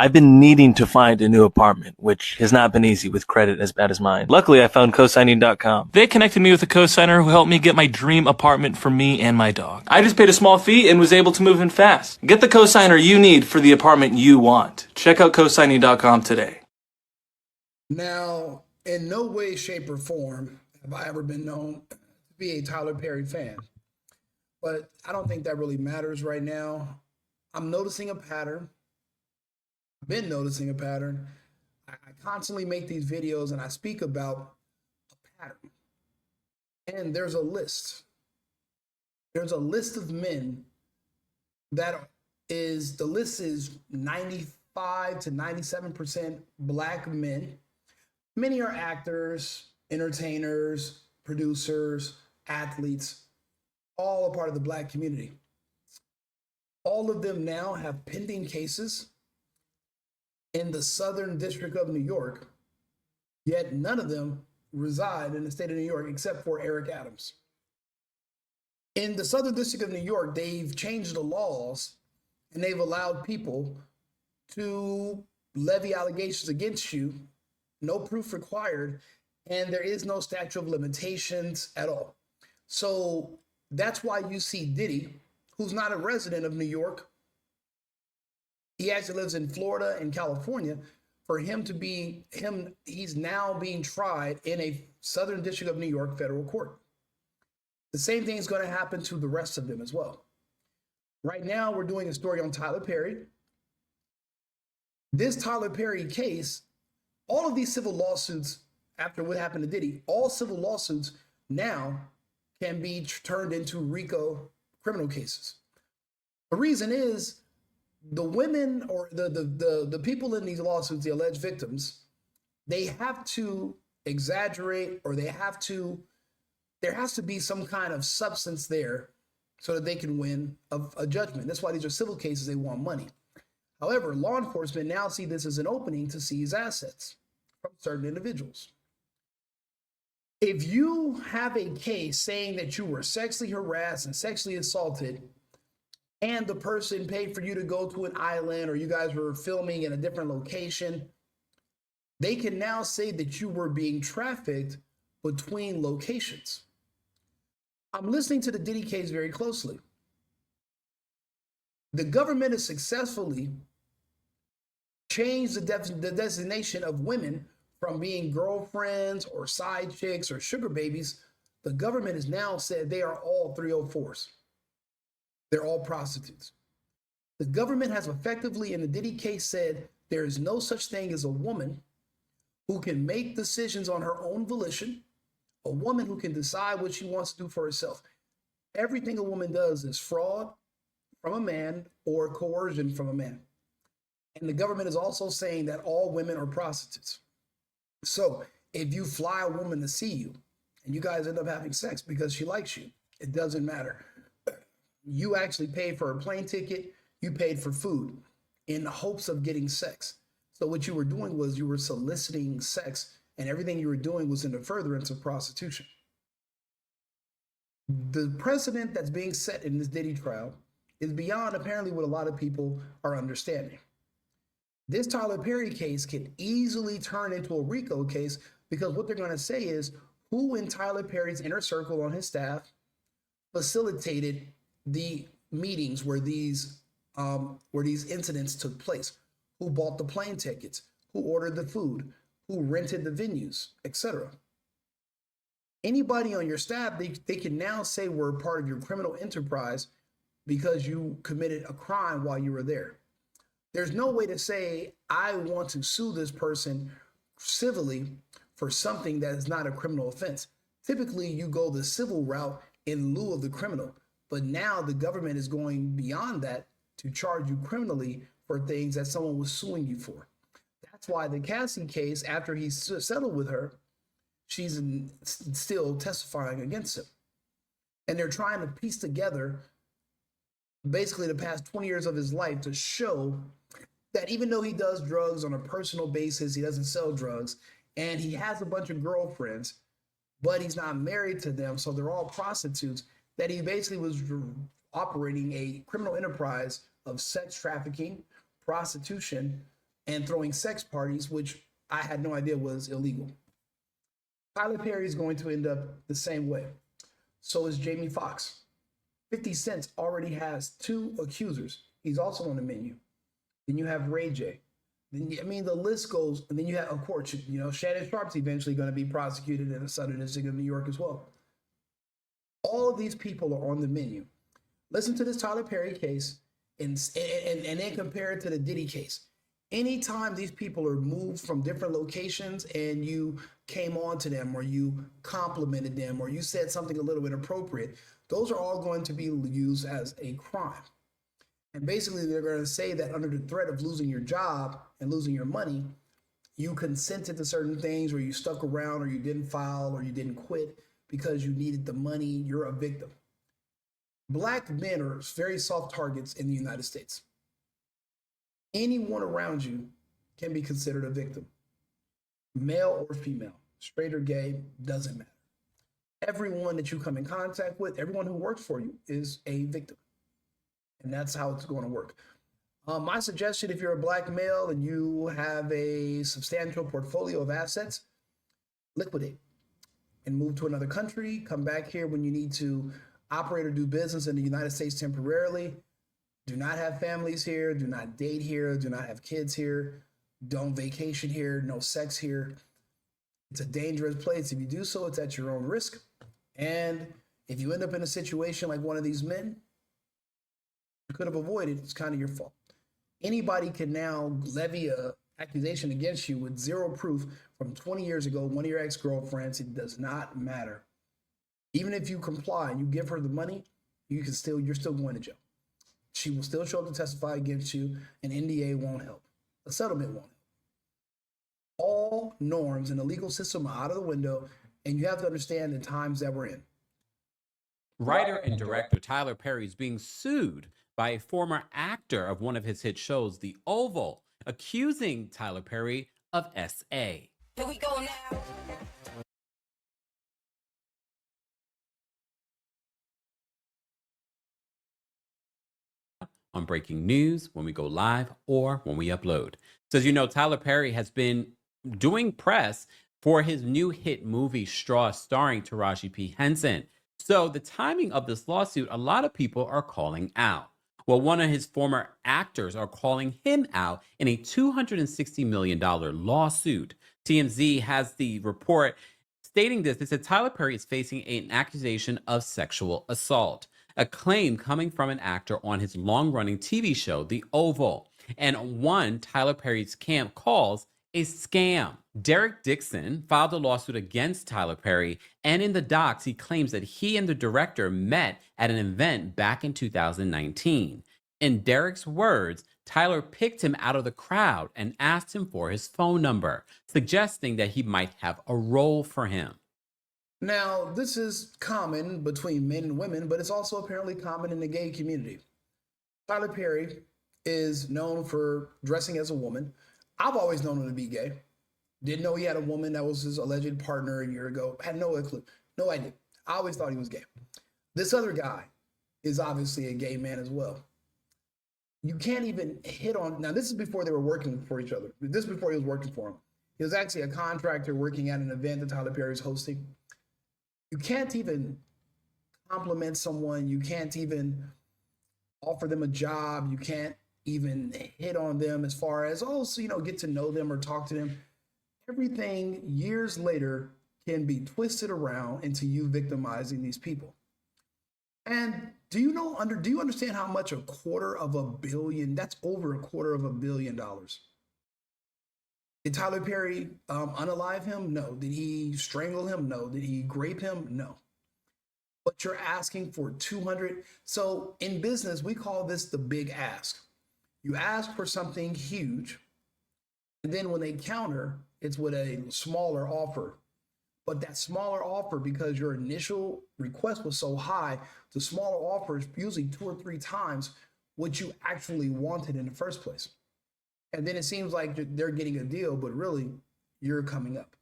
I've been needing to find a new apartment, which has not been easy with credit as bad as mine. Luckily, I found cosigning.com. They connected me with a cosigner who helped me get my dream apartment for me and my dog. I just paid a small fee and was able to move in fast. Get the cosigner you need for the apartment you want. Check out cosigning.com today. Now, in no way, shape, or form have I ever been known to be a Tyler Perry fan, but I don't think that really matters right now. I'm noticing a pattern. I've been noticing a pattern. I constantly make these videos and I speak about a pattern. And there's a list. There's a list of men that the list is 95 to 97% black men. Many are actors, entertainers, producers, athletes, all a part of the black community. All of them now have pending cases in the Southern District of New York, yet none of them reside in the state of New York except for Eric Adams. In the Southern District of New York, they've changed the laws and they've allowed people to levy allegations against you, no proof required, and there is no statute of limitations at all. So that's why you see Diddy, who's not a resident of New York. He actually lives in Florida and California. For him to be he's now being tried in a Southern District of New York federal court. The same thing is going to happen to the rest of them as well. Right now, we're doing a story on Tyler Perry. This Tyler Perry case, all of these civil lawsuits after what happened to Diddy, all civil lawsuits now can be turned into RICO criminal cases. The reason is the women or the people in these lawsuits, the alleged victims, they have to exaggerate or there has to be some kind of substance there so that they can win a judgment. That's why these are civil cases, they want money. However, law enforcement now see this as an opening to seize assets from certain individuals. If you have a case saying that you were sexually harassed and sexually assaulted, and the person paid for you to go to an island or you guys were filming in a different location, they can now say that you were being trafficked between locations. I'm listening to the Diddy case very closely. The government has successfully changed the designation of women from being girlfriends or side chicks or sugar babies. The government has now said they are all 304s. They're all prostitutes. The government has effectively, in the Diddy case, said there is no such thing as a woman who can make decisions on her own volition, a woman who can decide what she wants to do for herself. Everything a woman does is fraud from a man or coercion from a man. And the government is also saying that all women are prostitutes. So if you fly a woman to see you and you guys end up having sex because she likes you, it doesn't matter. You actually paid for a plane ticket, you paid for food in the hopes of getting sex. So what you were doing was you were soliciting sex, and everything you were doing was in the furtherance of prostitution. The precedent that's being set in this Diddy trial is beyond apparently what a lot of people are understanding. This Tyler Perry case can easily turn into a RICO case because what they're going to say is who in Tyler Perry's inner circle on his staff facilitated the meetings where these incidents took place, who bought the plane tickets, who ordered the food, who rented the venues, etc. Anybody on your staff, they can now say we're part of your criminal enterprise because you committed a crime while you were there. There's no way to say, I want to sue this person civilly for something that is not a criminal offense. Typically, you go the civil route in lieu of the criminal. But now the government is going beyond that to charge you criminally for things that someone was suing you for. That's why the Cassie case, after he settled with her, she's still testifying against him. And they're trying to piece together basically the past 20 years of his life to show that even though he does drugs on a personal basis, he doesn't sell drugs, and he has a bunch of girlfriends, but he's not married to them, so they're all prostitutes, that he basically was operating a criminal enterprise of sex trafficking, prostitution, and throwing sex parties, which I had no idea was illegal. Tyler Perry is going to end up the same way. So is Jamie Foxx. 50 Cent already has 2 accusers. He's also on the menu. Then you have Ray J. Then, I mean, the list goes. And then you have, of course, Shannon Sharp's eventually going to be prosecuted in the Southern District of New York as well. All of these people are on the menu. Listen to this Tyler Perry case and then compare it to the Diddy case. Anytime these people are moved from different locations and you came on to them or you complimented them or you said something a little inappropriate, those are all going to be used as a crime. And basically, they're going to say that under the threat of losing your job and losing your money, you consented to certain things, or you stuck around, or you didn't file, or you didn't quit because you needed the money. You're a victim. Black men are very soft targets in the United States. Anyone around you can be considered a victim, male or female, straight or gay, doesn't matter. Everyone that you come in contact with, everyone who works for you is a victim. And that's how it's going to work. My suggestion, if you're a black male and you have a substantial portfolio of assets, liquidate and move to another country. Come back here when you need to operate or do business in the United States temporarily. Do not have families here. Do not date here. Do not have kids here. Don't vacation here. No sex here. It's a dangerous place. If you do so, it's at your own risk. And if you end up in a situation like one of these men, you could have avoided, it's kind of your fault. Anybody can now levy a accusation against you with zero proof from 20 years ago, one of your ex-girlfriends. It does not matter. Even if you comply and you give her the money, you're still going to jail. She will still show up to testify against you. An NDA won't help. A settlement won't help. All norms in the legal system are out of the window, and you have to understand the times that we're in. Writer and director Tyler Perry is being sued by a former actor of one of his hit shows, The Oval, accusing Tyler Perry of SA. Here we go now. On breaking news, when we go live, or when we upload. So as you know, Tyler Perry has been doing press for his new hit movie, Straw, starring Taraji P. Henson. So the timing of this lawsuit, a lot of people are calling out. Well, one of his former actors are calling him out in a $260 million lawsuit. TMZ has the report stating this. They said Tyler Perry is facing an accusation of sexual assault, a claim coming from an actor on his long-running TV show, The Oval, and one Tyler Perry's camp calls a scam. Derek Dixon filed a lawsuit against Tyler Perry, and in the docs, he claims that he and the director met at an event back in 2019. In Derek's words, Tyler picked him out of the crowd and asked him for his phone number, suggesting that he might have a role for him. Now, this is common between men and women, but it's also apparently common in the gay community. Tyler Perry is known for dressing as a woman. I've always known him to be gay. Didn't know he had a woman that was his alleged partner a year ago. Had no clue, no idea. I always thought he was gay. This other guy is obviously a gay man as well. You can't even hit on, now this is before they were working for each other. This is before he was working for him. He was actually a contractor working at an event that Tyler Perry was hosting. You can't even compliment someone. You can't even offer them a job. You can't even hit on them as far as, get to know them or talk to them. Everything years later can be twisted around into you victimizing these people. And do you understand how much $250 million, that's over $250 million. Did Tyler Perry unalive him? No. Did he strangle him? No. Did he grape him? No. But you're asking for 200. So in business, we call this the big ask. You ask for something huge, and then when they counter, it's with a smaller offer. But that smaller offer, because your initial request was so high, the smaller offer is usually 2 or 3 times what you actually wanted in the first place. And then it seems like they're getting a deal, but really you're coming up.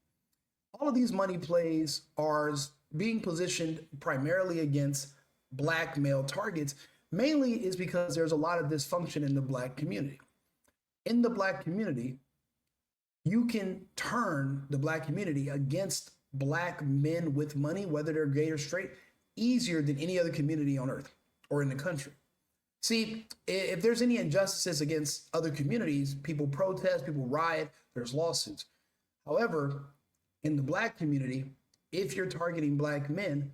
All of these money plays are being positioned primarily against black male targets, mainly is because there's a lot of dysfunction in the black community. In the black community, you can turn the black community against black men with money, whether they're gay or straight, easier than any other community on earth or in the country. See, if there's any injustices against other communities, people protest, people riot, there's lawsuits. However, in the black community, if you're targeting black men,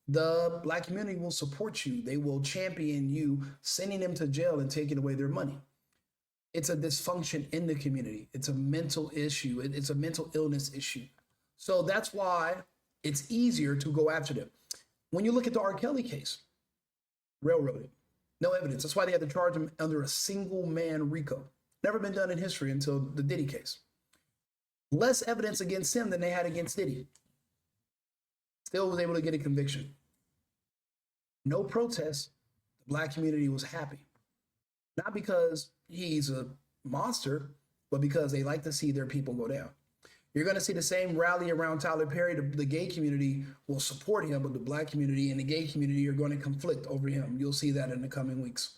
the black community will support you. They will champion you, sending them to jail and taking away their money. It's a dysfunction in the community. It's a mental issue. It's a mental illness issue. So that's why it's easier to go after them. When you look at the R. Kelly case, railroaded, no evidence. That's why they had to charge him under a single man RICO. Never been done in history until the Diddy case. Less evidence against him than they had against Diddy. Still was able to get a conviction. No protests. The black community was happy. Not because he's a monster, but because they like to see their people go down. You're going to see the same rally around Tyler Perry. The gay community will support him, but the black community and the gay community are going to conflict over him. You'll see that in the coming weeks.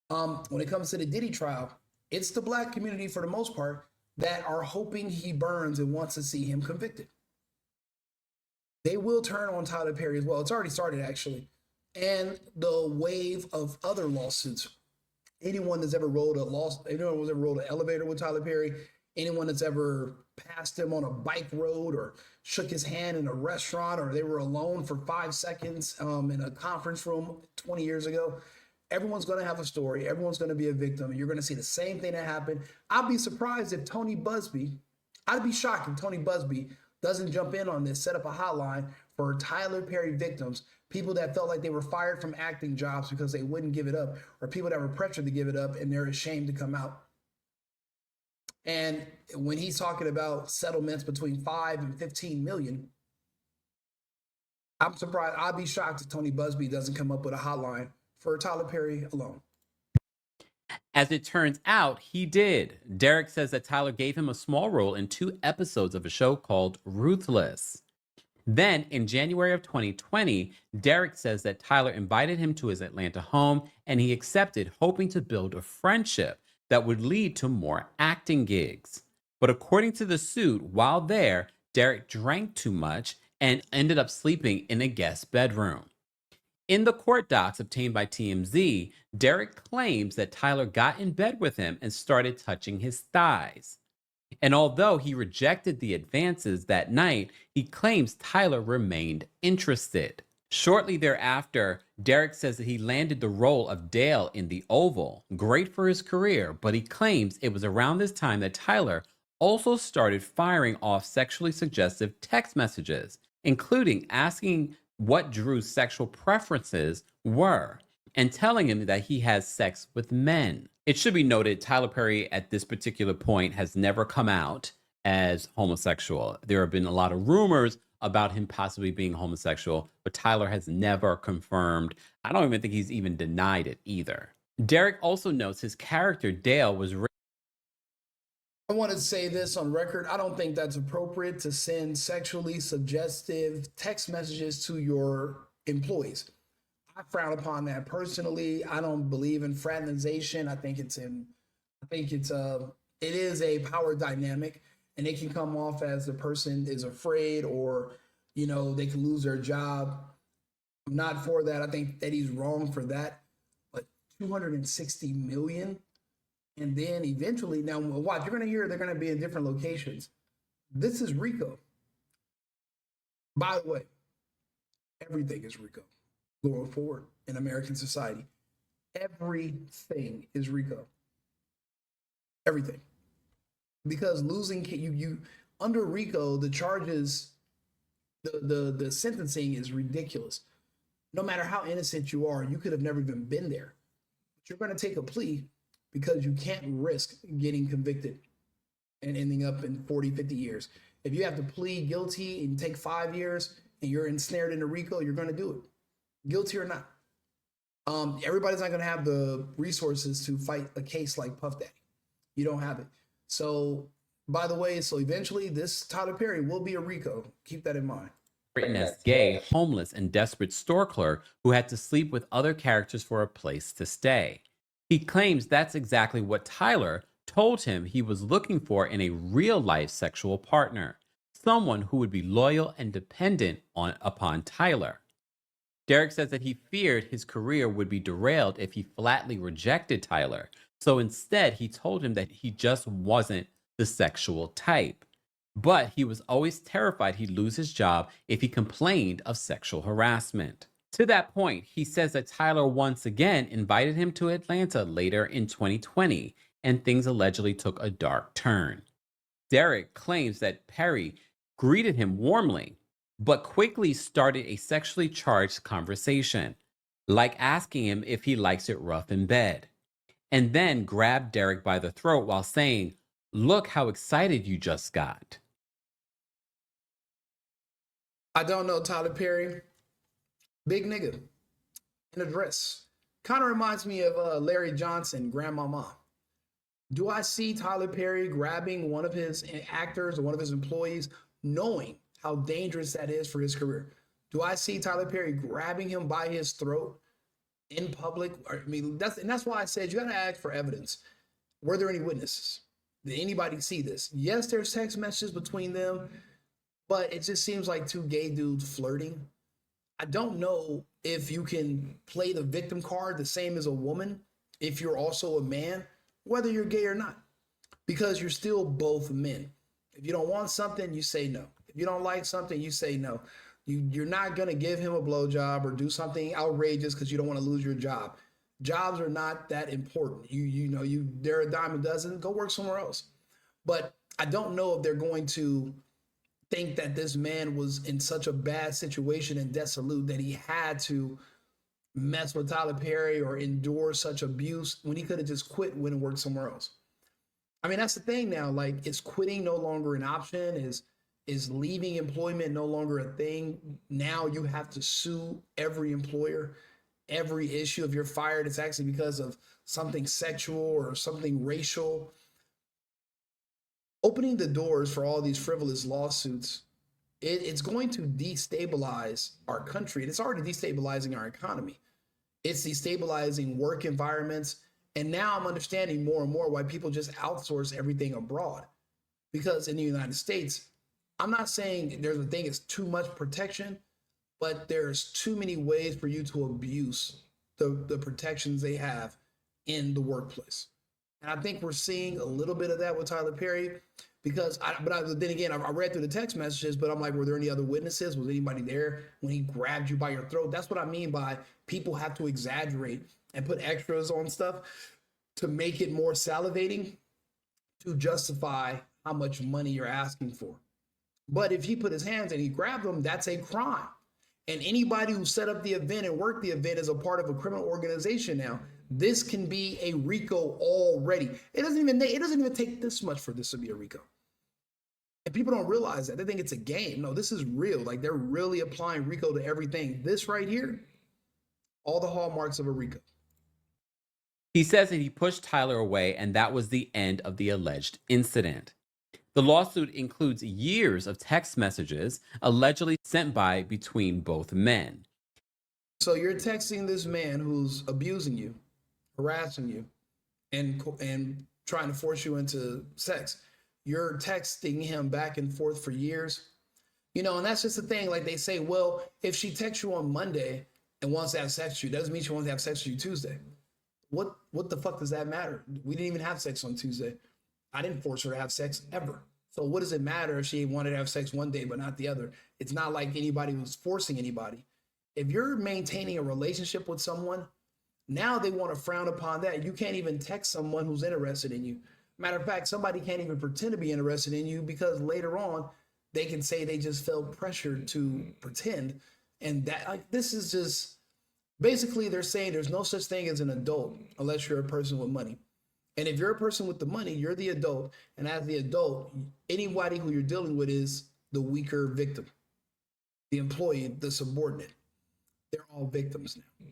When it comes to the Diddy trial, it's the black community for the most part that are hoping he burns and wants to see him convicted. They will turn on Tyler Perry as well. It's already started, actually. And the wave of other lawsuits. Anyone that's ever rode an elevator with Tyler Perry, anyone that's ever passed him on a bike road or shook his hand in a restaurant, or they were alone for 5 seconds in a conference room 20 years ago, everyone's going to have a story. Everyone's going to be a victim. You're going to see the same thing that happened. I'd be surprised if I'd be shocked if Tony Busby doesn't jump in on this, set up a hotline for Tyler Perry victims, people that felt like they were fired from acting jobs because they wouldn't give it up, or people that were pressured to give it up and they're ashamed to come out. And when he's talking about settlements between 5 and 15 million, I'm surprised. I'd be shocked if Tony Busby doesn't come up with a hotline for Tyler Perry alone. As it turns out, he did. Derek says that Tyler gave him a small role in 2 episodes of a show called Ruthless. Then, in January of 2020, Derek says that Tyler invited him to his Atlanta home and he accepted, hoping to build a friendship that would lead to more acting gigs. But according to the suit, while there, Derek drank too much and ended up sleeping in a guest bedroom. In the court docs obtained by TMZ, Derek claims that Tyler got in bed with him and started touching his thighs. And although he rejected the advances that night, he claims Tyler remained interested. Shortly thereafter, Derek says that he landed the role of Dale in The Oval, great for his career, but he claims it was around this time that Tyler also started firing off sexually suggestive text messages, including asking what Drew's sexual preferences were and telling him that he has sex with men. It should be noted, Tyler Perry at this particular point has never come out as homosexual. There have been a lot of rumors about him possibly being homosexual, but Tyler has never confirmed. I don't even think he's even denied it either. Derek also notes his character, Dale, was I want to say this on record. I don't think that's appropriate to send sexually suggestive text messages to your employees. I frown upon that personally. I don't believe in fraternization. It is a power dynamic, and it can come off as the person is afraid, or, they can lose their job. I'm not for that. I think that he's wrong for that. But 260 million. And then eventually, now watch, you're going to hear they're going to be in different locations. This is RICO. By the way, everything is RICO going forward in American society. Everything is RICO. Everything. Because losing you under RICO, the charges, the sentencing is ridiculous. No matter how innocent you are, you could have never even been there. But you're going to take a plea because you can't risk getting convicted and ending up in 40, 50 years. If you have to plead guilty and take 5 years and you're ensnared into RICO, you're going to do it, guilty or not. Everybody's not going to have the resources to fight a case like Puff Daddy. You don't have it. So, by the way, eventually this Tyler Perry will be a RICO. Keep that in mind. Written as gay, homeless, and desperate store clerk who had to sleep with other characters for a place to stay. He claims that's exactly what Tyler told him he was looking for in a real-life sexual partner, someone who would be loyal and dependent upon Tyler. Derek says that he feared his career would be derailed if he flatly rejected Tyler, so instead he told him that he just wasn't the sexual type. But he was always terrified he'd lose his job if he complained of sexual harassment. To that point, he says that Tyler once again invited him to Atlanta later in 2020, and things allegedly took a dark turn. Derek claims that Perry greeted him warmly, but quickly started a sexually charged conversation, like asking him if he likes it rough in bed, and then grabbed Derek by the throat while saying, "Look how excited you just got." I don't know Tyler Perry. Big nigga in a dress. Kind of reminds me of Larry Johnson, Grandmama. Do I see Tyler Perry grabbing one of his actors or one of his employees, knowing how dangerous that is for his career? Do I see Tyler Perry grabbing him by his throat in public? I mean, that's why I said you got to ask for evidence. Were there any witnesses? Did anybody see this? Yes, there's text messages between them, but it just seems like two gay dudes flirting. I don't know if you can play the victim card the same as a woman if you're also a man, whether you're gay or not, because you're still both men. If you don't want something, you say no. If you don't like something, you say no. You're not going to give him a blowjob or do something outrageous because you don't want to lose your job. Jobs are not that important. They're a dime a dozen. Go work somewhere else. But I don't know if they're going to think that this man was in such a bad situation and dissolute that he had to mess with Tyler Perry or endure such abuse when he could have just quit, went and worked somewhere else. I mean, that's the thing now. Like, is quitting no longer an option? Is leaving employment no longer a thing? Now you have to sue every employer, every issue. If you're fired, it's actually because of something sexual or something racial. Opening the doors for all these frivolous lawsuits, it's going to destabilize our country. And it's already destabilizing our economy. It's destabilizing work environments. And now I'm understanding more and more why people just outsource everything abroad. Because in the United States, I'm not saying there's a thing, it's too much protection, but there's too many ways for you to abuse the protections they have in the workplace. And I think we're seeing a little bit of that with Tyler Perry because then again, I read through the text messages, but I'm like, were there any other witnesses? Was anybody there when he grabbed you by your throat? That's what I mean by people have to exaggerate and put extras on stuff to make it more salivating to justify how much money you're asking for. But if he put his hands and he grabbed them, that's a crime. And anybody who set up the event and worked the event is a part of a criminal organization now. This can be a RICO already. It doesn't even take this much for this to be a RICO. And people don't realize that. They think it's a game. No, this is real. Like, they're really applying RICO to everything. This right here, all the hallmarks of a RICO. He says that he pushed Tyler away, and that was the end of the alleged incident. The lawsuit includes years of text messages allegedly sent by between both men. So you're texting this man who's abusing you, harassing you, and trying to force you into sex. You're texting him back and forth for years. And that's just the thing. Like, they say, well, if she texts you on Monday and wants to have sex with you, doesn't mean she wants to have sex with you Tuesday. What the fuck does that matter? We didn't even have sex on Tuesday. I didn't force her to have sex ever. So what does it matter if she wanted to have sex one day but not the other? It's not like anybody was forcing anybody. If you're maintaining a relationship with someone, now they want to frown upon that. You can't even text someone who's interested in you. Matter of fact, somebody can't even pretend to be interested in you because later on they can say they just felt pressured to pretend. And that, like, this is just basically they're saying there's no such thing as an adult unless you're a person with money. And if you're a person with the money, you're the adult. And as the adult, anybody who you're dealing with is the weaker victim, the employee, the subordinate. They're all victims now.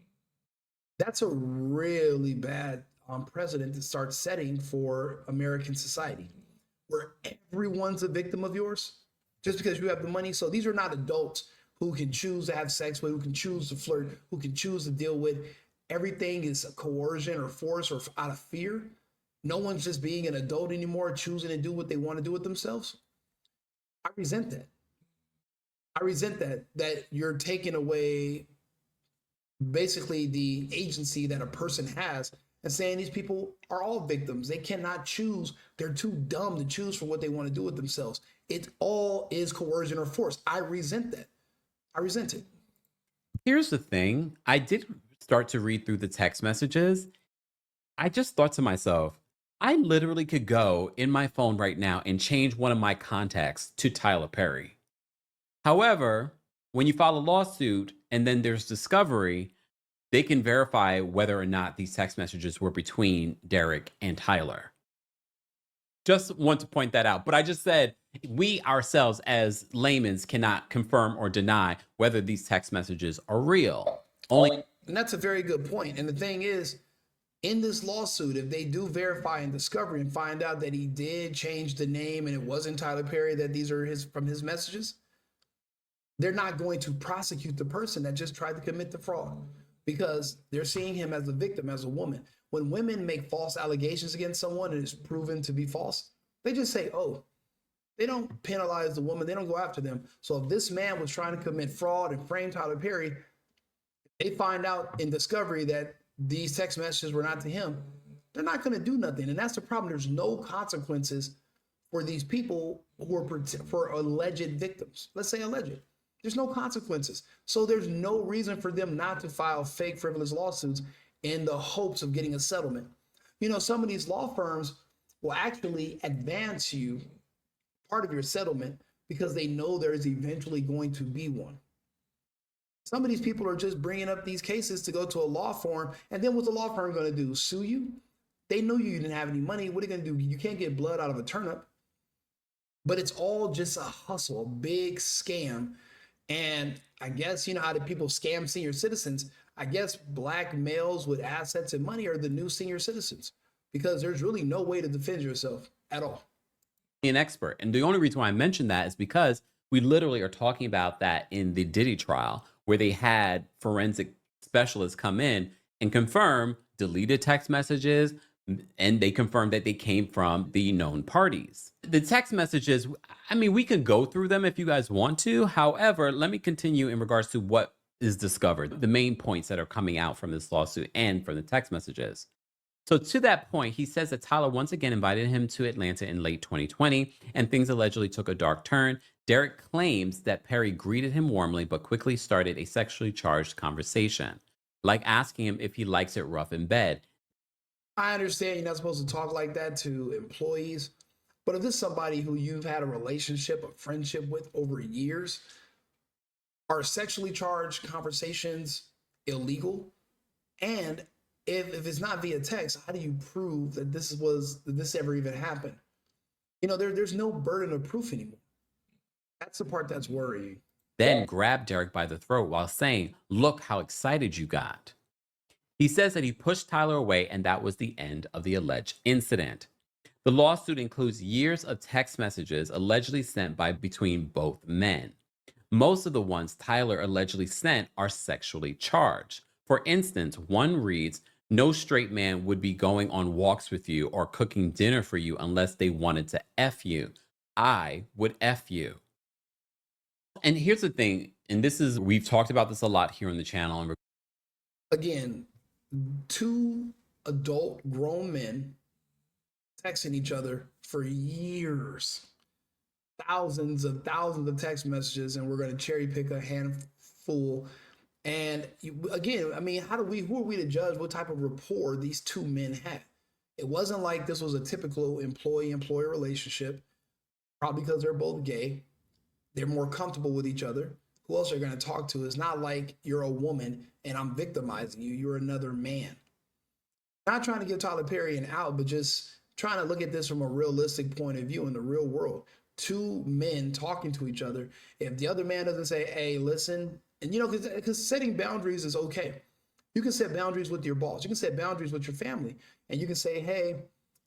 That's a really bad precedent to start setting for American society, where everyone's a victim of yours just because you have the money. So these are not adults who can choose to have sex with, who can choose to flirt, who can choose to deal with. Everything is coercion or force or out of fear. No one's just being an adult anymore, choosing to do what they want to do with themselves. I resent that. I resent that you're taking away basically the agency that a person has and saying these people are all victims. They cannot choose. They're too dumb to choose for what they want to do with themselves. It all is coercion or force. I resent that. I resent it. Here's the thing. I did start to read through the text messages. I just thought to myself, I literally could go in my phone right now and change one of my contacts to Tyler Perry. However, when you file a lawsuit and then there's discovery, they can verify whether or not these text messages were between Derek and Tyler. Just want to point that out. But I just said we ourselves as laymen cannot confirm or deny whether these text messages are real. Only And that's a very good point. And the thing is, in this lawsuit, if they do verify and discovery and find out that he did change the name and it wasn't Tyler Perry, that these are from his messages, they're not going to prosecute the person that just tried to commit the fraud because they're seeing him as a victim, as a woman. When women make false allegations against someone and it's proven to be false, they just say, oh, they don't penalize the woman. They don't go after them. So if this man was trying to commit fraud and frame Tyler Perry, they find out in discovery that these text messages were not to him, they're not going to do nothing. And that's the problem. There's no consequences for these people who are for alleged victims. Let's say alleged. There's no consequences. So there's no reason for them not to file fake frivolous lawsuits in the hopes of getting a settlement. You know, some of these law firms will actually advance you part of your settlement because they know there is eventually going to be one. Some of these people are just bringing up these cases to go to a law firm. And then what's the law firm going to do? Sue you? They know you didn't have any money. What are you going to do? You can't get blood out of a turnip. But it's all just a hustle, a big scam. And I guess, you know how do people scam senior citizens? I guess black males with assets and money are the new senior citizens because there's really no way to defend yourself at all. An expert. And the only reason why I mentioned that is because we literally are talking about that in the Diddy trial, where they had forensic specialists come in and confirm deleted text messages, and they confirmed that they came from the known parties. The text messages, I mean, we can go through them if you guys want to. However, let me continue in regards to what is discovered, the main points that are coming out from this lawsuit and from the text messages. So to that point, he says that Tyler once again invited him to Atlanta in late 2020, and things allegedly took a dark turn. Derek claims that Perry greeted him warmly, but quickly started a sexually charged conversation, like asking him if he likes it rough in bed. I understand you're not supposed to talk like that to employees, but if this is somebody who you've had a relationship, a friendship with over years, are sexually charged conversations illegal? And if it's not via text, how do you prove that this ever even happened? You know, there's no burden of proof anymore. That's the part that's worrying. Then grabbed Derek by the throat while saying, "Look how excited you got." He says that he pushed Tyler away, and that was the end of the alleged incident. The lawsuit includes years of text messages allegedly sent by between both men. Most of the ones Tyler allegedly sent are sexually charged. For instance, one reads, "No straight man would be going on walks with you or cooking dinner for you unless they wanted to F you. I would F you." And here's the thing, and we've talked about this a lot here on the channel. And Again, two adult grown men texting each other for years, thousands of text messages, and we're going to cherry pick a handful. And again, I mean, who are we to judge what type of rapport these two men had? It wasn't like this was a typical employee-employer relationship, probably because they're both gay. They're more comfortable with each other. Who else are you going to talk to? It's not like you're a woman and I'm victimizing you. You're another man. Not trying to give Tyler Perry an out, but just trying to look at this from a realistic point of view in the real world. Two men talking to each other. If the other man doesn't say, hey, listen, and you know, because setting boundaries is okay. You can set boundaries with your boss. You can set boundaries with your family. And you can say, hey,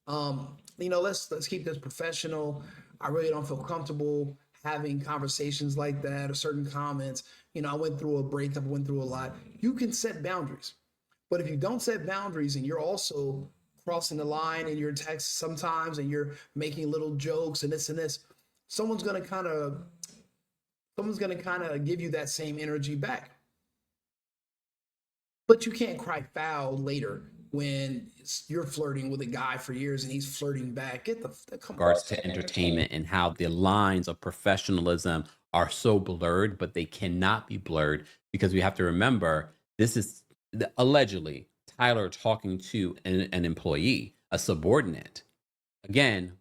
you know, let's keep this professional. I really don't feel comfortable having conversations like that or certain comments. You know, I went through a breakup, I went through a lot. You can set boundaries. But if you don't set boundaries and you're also crossing the line in your text sometimes, and you're making little jokes and this, someone's gonna kind of give you that same energy back. But you can't cry foul later when you're flirting with a guy for years and he's flirting back. Get the come on. Regards to entertainment and how the lines of professionalism are so blurred, but they cannot be blurred because we have to remember this is allegedly Tyler talking to an employee, a subordinate. Again,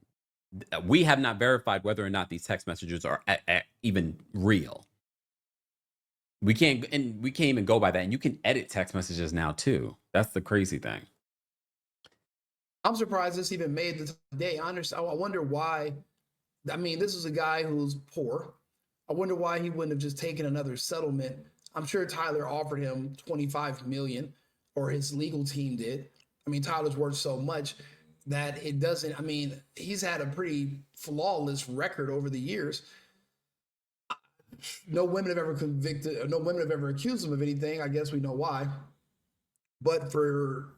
we have not verified whether or not these text messages are even real. We can't even go by that. And you can edit text messages now too. That's the crazy thing. I'm surprised this even made the day. I wonder why. I mean, this is a guy who's poor. I wonder why he wouldn't have just taken another settlement. I'm sure Tyler offered him $25 million, or his legal team did. I mean, Tyler's worth so much that it doesn't. I mean, he's had a pretty flawless record over the years. No women have ever convicted, no women have ever accused him of anything. I guess we know why. But for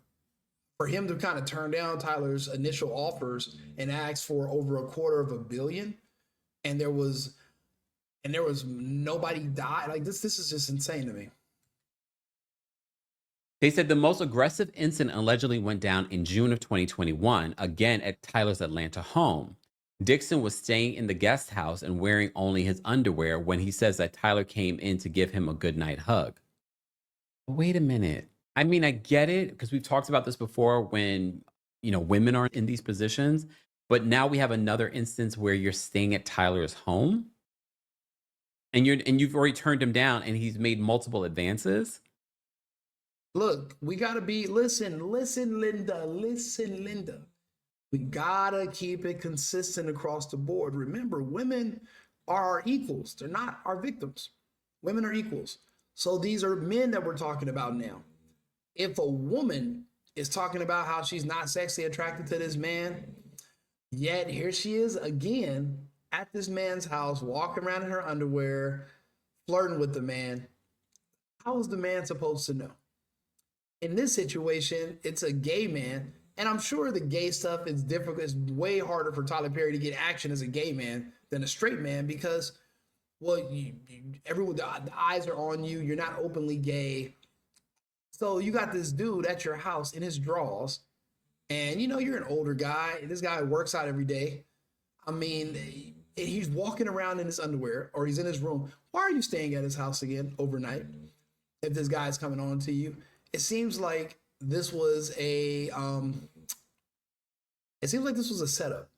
him to kind of turn down Tyler's initial offers and ask for over $250 million, and there was nobody died. Like this is just insane to me. They said the most aggressive incident allegedly went down in June of 2021, again at Tyler's Atlanta home. Dixon was staying in the guest house and wearing only his underwear when he says that Tyler came in to give him a goodnight hug. Wait a minute. I mean, I get it because we've talked about this before when, women aren't in these positions, but now we have another instance where you're staying at Tyler's home and you've already turned him down and he's made multiple advances. Look, we got to listen, Linda. We gotta keep it consistent across the board. Remember, women are our equals. They're not our victims. Women are equals. So these are men that we're talking about now. If a woman is talking about how she's not sexually attracted to this man, yet here she is again at this man's house, walking around in her underwear, flirting with the man, how is the man supposed to know? In this situation, it's a gay man. And I'm sure the gay stuff is difficult. It's way harder for Tyler Perry to get action as a gay man than a straight man because, well, everyone, the eyes are on you. You're not openly gay. So you got this dude at your house in his drawers, and you're an older guy. This guy works out every day. I mean, he's walking around in his underwear, or he's in his room. Why are you staying at his house again overnight if this guy's coming on to you? It seems like this was a setup.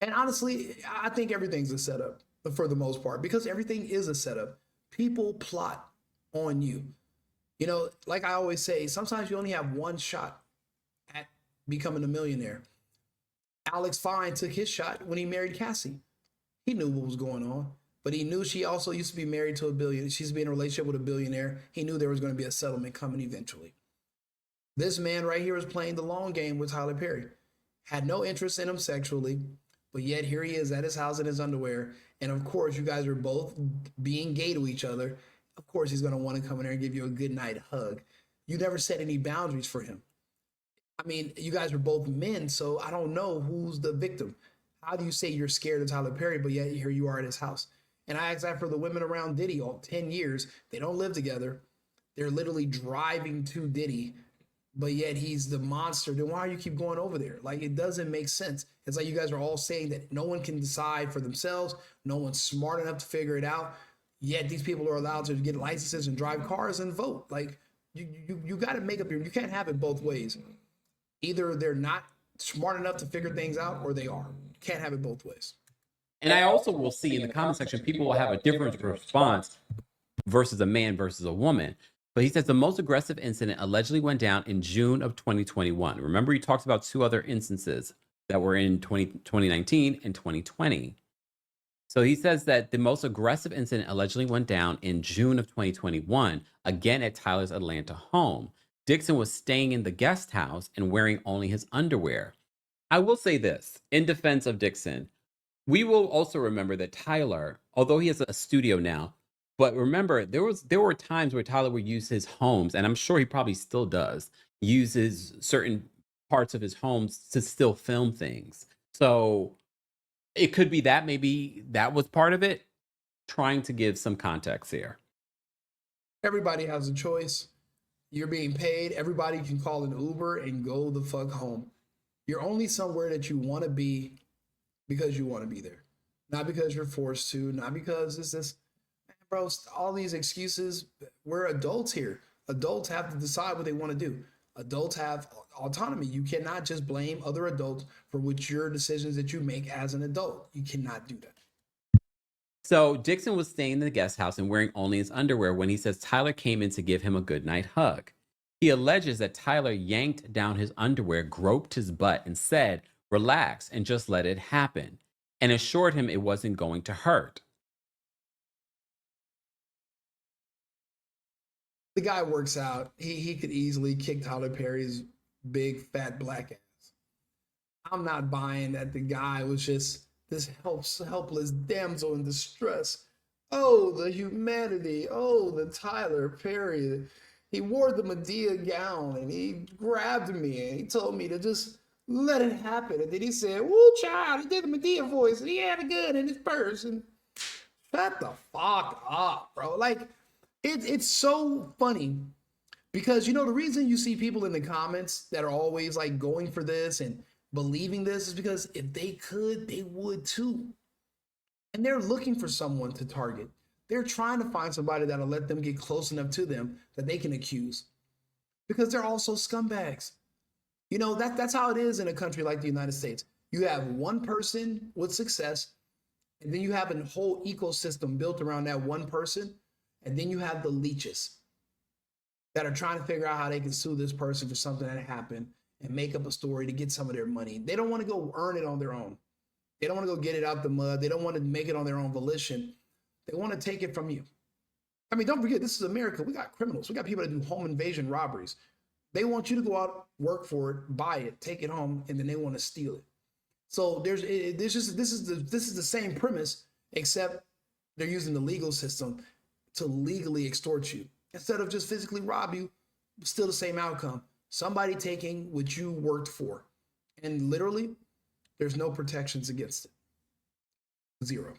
And honestly, I think everything's a setup for the most part, because everything is a setup. People plot on you. Like I always say, sometimes you only have one shot at becoming a millionaire. Alex Fine took his shot when he married Cassie. He knew what was going on, but he knew she also used to be married to a billionaire. She's been in a relationship with a billionaire. He knew there was going to be a settlement coming eventually. This man right here is playing the long game with Tyler Perry. Had no interest in him sexually, but yet here he is at his house in his underwear. And of course, you guys are both being gay to each other. Of course, he's going to want to come in there and give you a good night hug. You never set any boundaries for him. I mean, you guys are both men, so I don't know who's the victim. How do you say you're scared of Tyler Perry, but yet here you are at his house? And I asked that for the women around Diddy all 10 years. They don't live together. They're literally driving to Diddy, but yet he's the monster. Then why do you keep going over there? Like, it doesn't make sense. It's like you guys are all saying that no one can decide for themselves. No one's smart enough to figure it out. Yet these people are allowed to get licenses and drive cars and vote. Like, you got to make up you can't have it both ways. Either they're not smart enough to figure things out, or they are. You can't have it both ways. And I also will see in the comment section, people will have a different response versus a man versus a woman. But he says the most aggressive incident allegedly went down in June of 2021. Remember, he talks about two other instances that were in 2019 and 2020. So he says that the most aggressive incident allegedly went down in June of 2021, again at Tyler's Atlanta home. Dixon was staying in the guest house and wearing only his underwear. I will say this, in defense of Dixon, we will also remember that Tyler, although he has a studio now, but remember, there were times where Tyler would use his homes, and I'm sure he probably still does, uses certain parts of his home to still film things. So it could be that maybe that was part of it. Trying to give some context here. Everybody has a choice. You're being paid. Everybody can call an Uber and go the fuck home. You're only somewhere that you want to be because you want to be there, not because you're forced to, not because it's this, bro, all these excuses. We're adults here. Adults have to decide what they want to do. Adults have autonomy. You cannot just blame other adults for what your decisions that you make as an adult. You cannot do that. So Dixon was staying in the guest house and wearing only his underwear when he says Tyler came in to give him a goodnight hug. He alleges that Tyler yanked down his underwear, groped his butt, and said, "Relax and just let it happen," and assured him it wasn't going to hurt. The guy works out. He could easily kick Tyler Perry's big fat black ass. I'm not buying that the guy was just this helpless damsel in distress. Oh, the humanity. Oh, the Tyler Perry. He wore the Medea gown and he grabbed me and he told me to just let it happen. And then he said, "Woo, child," he did the Medea voice and he had a gun in his purse. And shut the fuck up, bro. Like, it's so funny because, you know, the reason you see people in the comments that are always like going for this and believing this is because if they could, they would too. And they're looking for someone to target. They're trying to find somebody that'll let them get close enough to them that they can accuse because they're also scumbags. You know, that's how it is in a country like the United States. You have one person with success, and then you have a whole ecosystem built around that one person, and then you have the leeches that are trying to figure out how they can sue this person for something that happened and make up a story to get some of their money. They don't want to go earn it on their own. They don't want to go get it out the mud. They don't want to make it on their own volition. They want to take it from you. I mean, don't forget, this is America. We got criminals. We got people that do home invasion robberies. They want you to go out, work for it, buy it, take it home, and then they want to steal it. So this is the same premise, except they're using the legal system to legally extort you instead of just physically rob you. Still the same outcome. Somebody taking what you worked for, and literally, there's no protections against it. Zero.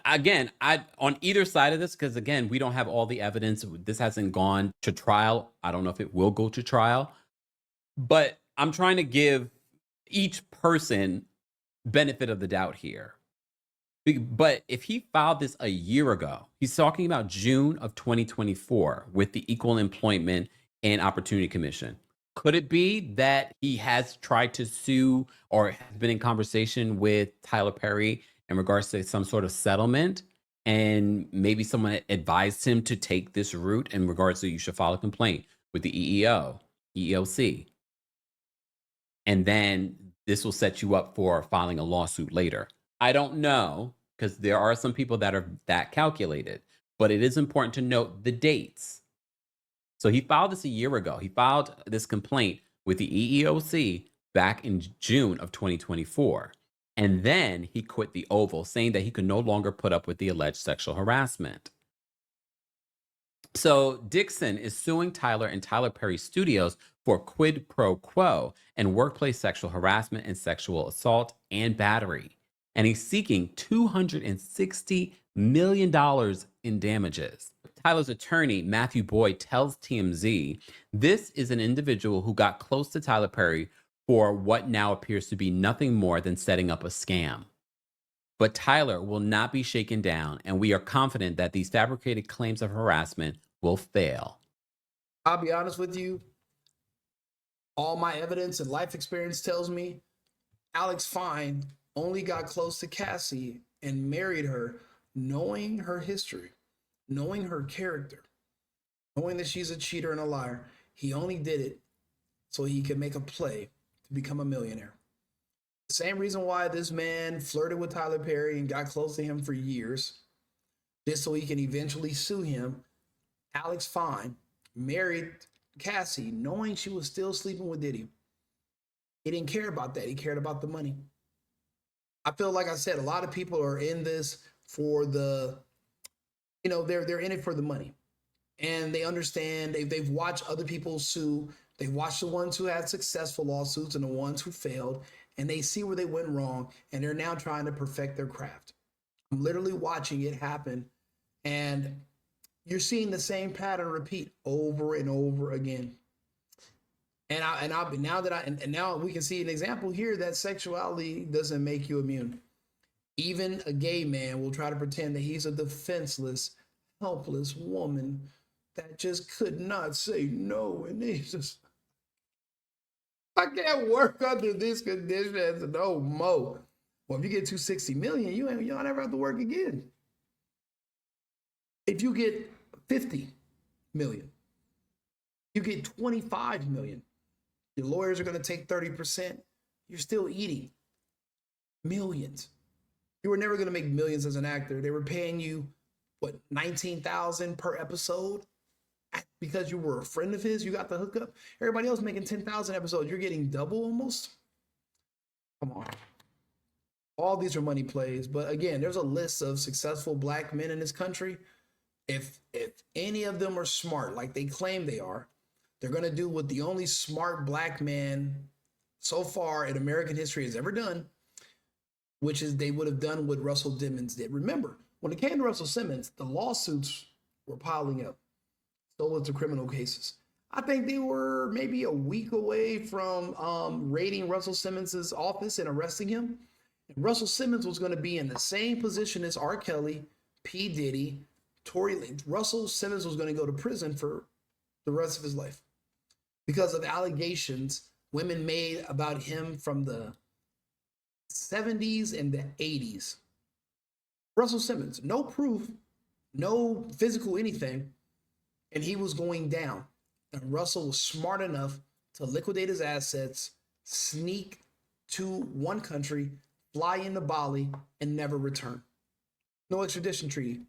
Again, I on either side of this, because again, we don't have all the evidence. This hasn't gone to trial. I don't know if it will go to trial, but I'm trying to give each person benefit of the doubt here. But if he filed this a year ago, he's talking about June of 2024 with the Equal Employment and Opportunity Commission. Could it be that he has tried to sue or has been in conversation with Tyler Perry in regards to some sort of settlement, and maybe someone advised him to take this route in regards to you should file a complaint with the EEOC, and then this will set you up for filing a lawsuit later? I don't know, because there are some people that are that calculated, but it is important to note the dates. So he filed this a year ago. He filed this complaint with the EEOC back in June of 2024. And then he quit the Oval, saying that he could no longer put up with the alleged sexual harassment. So Dixon is suing Tyler and Tyler Perry Studios for quid pro quo and workplace sexual harassment and sexual assault and battery. And he's seeking $260 million in damages. Tyler's attorney, Matthew Boyd, tells TMZ this is an individual who got close to Tyler Perry for what now appears to be nothing more than setting up a scam. But Tyler will not be shaken down, and we are confident that these fabricated claims of harassment will fail. I'll be honest with you. All my evidence and life experience tells me Alex Fine only got close to Cassie and married her knowing her history, knowing her character, knowing that she's a cheater and a liar. He only did it so he could make a play to become a millionaire. The same reason why this man flirted with Tyler Perry and got close to him for years, just so he can eventually sue him. Alex Fine married Cassie knowing she was still sleeping with Diddy. He didn't care about that. He cared about the money. I feel like I said, a lot of people are in this for the You know, they're in it for the money, and they understand. They've watched other people sue. They've watched the ones who had successful lawsuits and the ones who failed, and they see where they went wrong, and they're now trying to perfect their craft. I'm literally watching it happen, and you're seeing the same pattern repeat over and over again. And now we can see an example here that sexuality doesn't make you immune. Even a gay man will try to pretend that he's a defenseless, helpless woman that just could not say no, and he's just, I can't work under these conditions no more. Well, if you get 260 million, you'll never have to work again. If you get 50 million, you get 25 million. Your lawyers are going to take 30%. You're still eating millions. You were never going to make millions as an actor. They were paying you, what, $19,000 per episode because you were a friend of his. You got the hookup. Everybody else making 10,000 episodes. You're getting double almost. Come on. All these are money plays. But again, there's a list of successful black men in this country. If any of them are smart, like they claim they are, they're going to do what the only smart black man so far in American history has ever done, which is they would have done what Russell Simmons did. Remember, when it came to Russell Simmons, the lawsuits were piling up. So was the criminal cases. I think they were maybe a week away from raiding Russell Simmons' office and arresting him. And Russell Simmons was going to be in the same position as R. Kelly, P. Diddy, Tory Lanez. Russell Simmons was going to go to prison for the rest of his life because of allegations women made about him from the 70s and the 80s. Russell Simmons, no proof, no physical anything, and he was going down. And Russell was smart enough to liquidate his assets, sneak to one country, fly into Bali, and never return. No extradition treaty.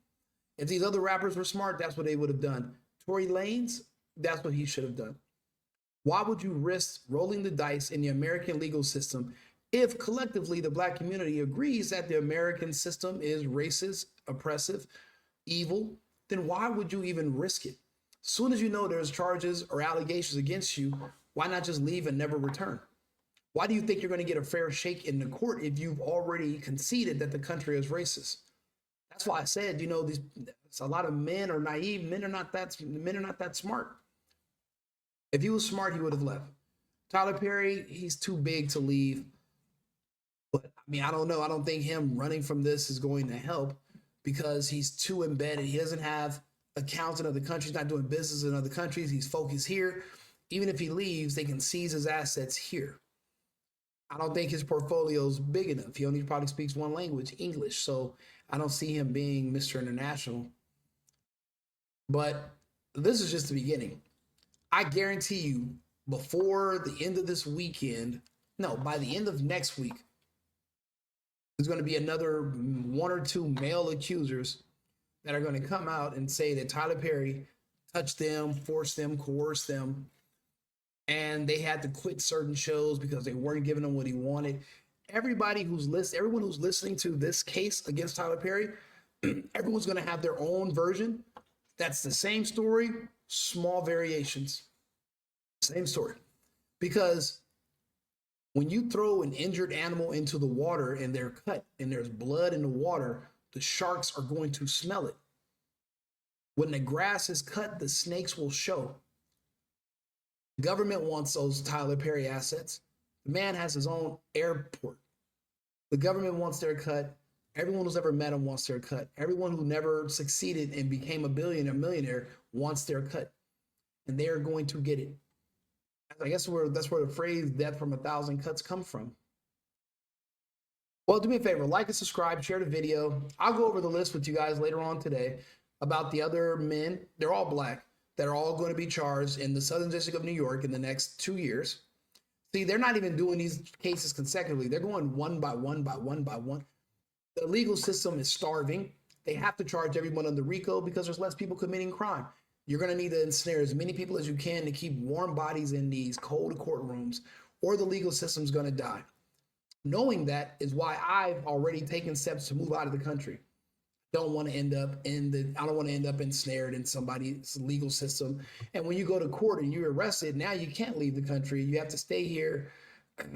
If these other rappers were smart, that's what they would have done. Tory Lanez, that's what he should have done. Why would you risk rolling the dice in the American legal system if collectively the black community agrees that the American system is racist, oppressive, evil? Then why would you even risk it? As soon as you know there's charges or allegations against you, why not just leave and never return? Why do you think you're going to get a fair shake in the court if you've already conceded that the country is racist? That's why I said, a lot of men are naive. Men are not that smart. If he was smart, he would have left. Tyler Perry, he's too big to leave. But I mean, I don't know. I don't think him running from this is going to help because he's too embedded. He doesn't have accounts in other countries, not doing business in other countries. He's focused here. Even if he leaves, they can seize his assets here. I don't think his portfolio is big enough. He only probably speaks one language, English. So I don't see him being Mr. International. But this is just the beginning. I guarantee you, before the end of this weekend, no, by the end of next week, there's going to be another one or two male accusers that are going to come out and say that Tyler Perry touched them, forced them, coerced them, and they had to quit certain shows because they weren't giving him what he wanted. Everyone who's listening to this case against Tyler Perry, everyone's going to have their own version. That's the same story, small variations. Same story. Because when you throw an injured animal into the water and they're cut and there's blood in the water, the sharks are going to smell it. When the grass is cut, the snakes will show. The government wants those Tyler Perry assets. The man has his own airport. The government wants their cut. Everyone who's ever met him wants their cut. Everyone who never succeeded and became a billionaire, millionaire wants their cut. And they are going to get it. I guess that's where the phrase death from 1,000 cuts come from. Well, do me a favor, like and subscribe, share the video. I'll go over the list with you guys later on today about the other men. They're all black that are all going to be charged in the Southern District of New York in the next 2 years. See, they're not even doing these cases consecutively. They're going one by one by one by one. The legal system is starving. They have to charge everyone under RICO because there's less people committing crime. You're going to need to ensnare as many people as you can to keep warm bodies in these cold courtrooms, or the legal system's going to die. Knowing that is why I've already taken steps to move out of the country. don't want to end up I don't want to end up ensnared in somebody's legal system. And when you go to court and you're arrested, now you can't leave the country. You have to stay here.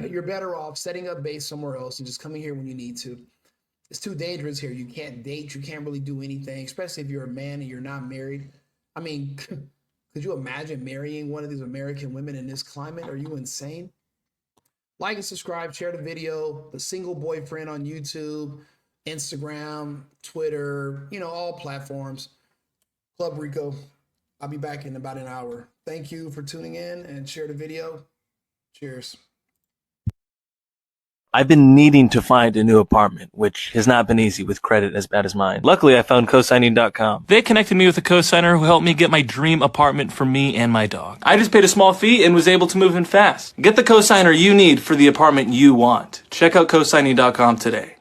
You're better off setting up base somewhere else and just coming here when you need to. It's too dangerous here. You can't date. You can't really do anything, especially if you're a man and you're not married. I mean, could you imagine marrying one of these American women in this climate? Are you insane? Like and subscribe, share the video, The Single Boyfriend on YouTube, Instagram, Twitter, all platforms. Club Rico. I'll be back in about an hour. Thank you for tuning in and share the video. Cheers. I've been needing to find a new apartment, which has not been easy with credit as bad as mine. Luckily, I found cosigning.com. They connected me with a cosigner who helped me get my dream apartment for me and my dog. I just paid a small fee and was able to move in fast. Get the cosigner you need for the apartment you want. Check out cosigning.com today.